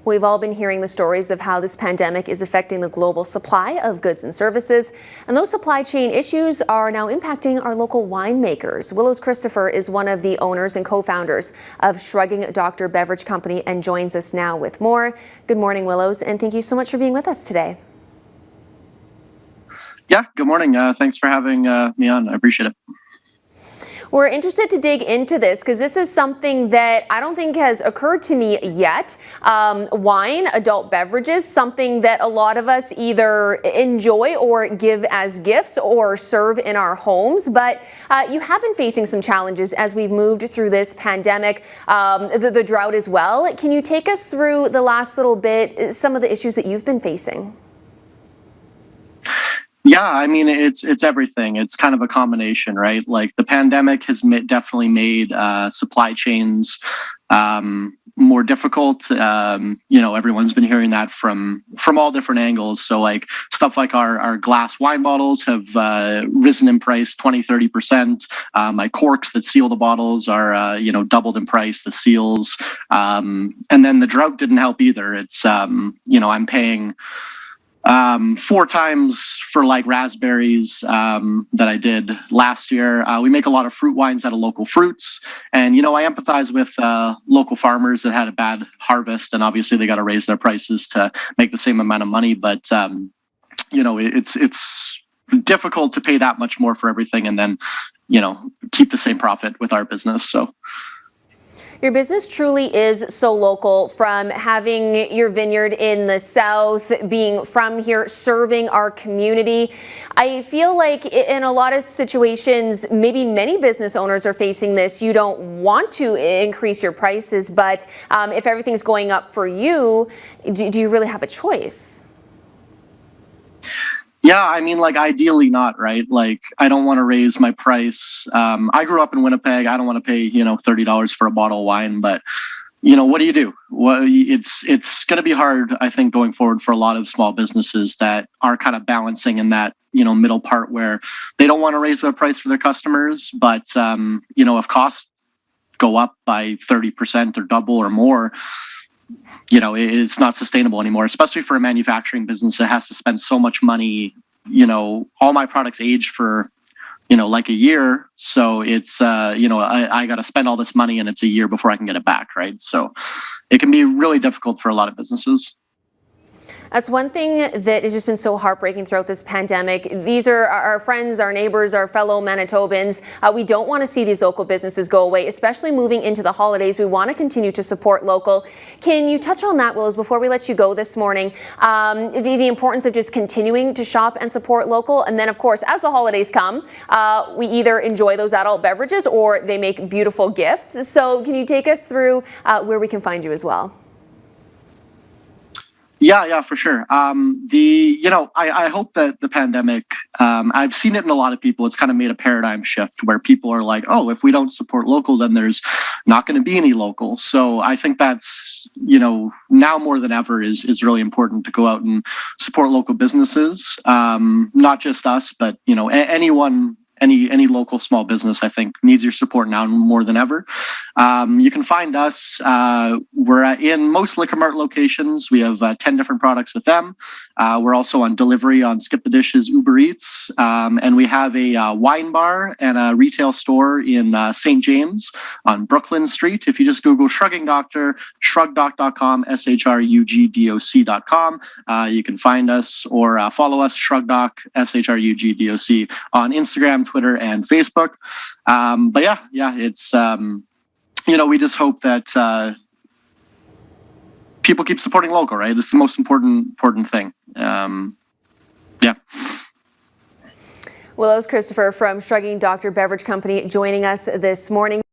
We've all been hearing the stories of how this pandemic is affecting the global supply of goods and services, and those supply chain issues are now impacting our local winemakers. Willows Christopher is one of the owners and co-founders of Shrugging Doctor Beverage Company and joins us now with more. Good morning, Willows, and thank you so much for being with us today. Yeah, good morning. Thanks for having me on. I appreciate it. We're interested to dig into this because this is something that I don't think has occurred to me yet. Wine, adult beverages, something that a lot of us either enjoy or give as gifts or serve in our homes. But you have been facing some challenges as we've moved through this pandemic, the drought as well. Can you take us through the last little bit, some of the issues that you've been facing? Yeah, I mean, it's everything. It's kind of a combination, right? Like the pandemic has definitely made supply chains more difficult. Everyone's been hearing that from all different angles. So like stuff like our glass wine bottles have risen in price 20-30%. My corks that seal the bottles are doubled in price, the seals. And then the drought didn't help either. It's I'm paying 4 times for like raspberries that I did last year. We make a lot of fruit wines out of local fruits, and I empathize with local farmers that had a bad harvest, and obviously they got to raise their prices to make the same amount of money. But it's difficult to pay that much more for everything, and then keep the same profit with our business. So. Your business truly is so local, from having your vineyard in the south, being from here, serving our community. I feel like in a lot of situations, maybe many business owners are facing this. You don't want to increase your prices, but if everything's going up for you, do you really have a choice? Yeah, I mean, like ideally not, right? Like I don't want to raise my price. I grew up in Winnipeg. I don't want to pay, $30 for a bottle of wine, but what do you do? Well, it's going to be hard, I think, going forward for a lot of small businesses that are kind of balancing in that, middle part where they don't want to raise their price for their customers, but if costs go up by 30% or double or more, it's not sustainable anymore, especially for a manufacturing business that has to spend so much money. All my products age for, like a year. So it's, I got to spend all this money and it's a year before I can get it back. Right. So it can be really difficult for a lot of businesses. That's one thing that has just been so heartbreaking throughout this pandemic. These are our friends, our neighbors, our fellow Manitobans. We don't want to see these local businesses go away, especially moving into the holidays. We want to continue to support local. Can you touch on that, Willows, before we let you go this morning? The importance of just continuing to shop and support local. And then, of course, as the holidays come, we either enjoy those adult beverages or they make beautiful gifts. So can you take us through where we can find you as well? Yeah, for sure. I hope that the pandemic, I've seen it in a lot of people. It's kind of made a paradigm shift where people are like, oh, if we don't support local, then there's not going to be any local. So I think that's, now more than ever is really important to go out and support local businesses. Not just us, but, anyone. Any local small business, I think, needs your support now more than ever. You can find us. We're in most Liquor Mart locations. We have 10 different products with them. We're also on delivery on Skip the Dishes, Uber Eats. And we have a wine bar and a retail store in St. James on Brooklyn Street. If you just Google Shrugging Doctor, shrugdoc.com, SHRUGDOC.com, you can find us or follow us, Shrugdoc, SHRUGDOC, on Instagram, Twitter, and Facebook. But yeah, it's, we just hope that people keep supporting local, right? It's the most important thing. Yeah. Willows Christopher from Shrugging Doctor Beverage Company joining us this morning.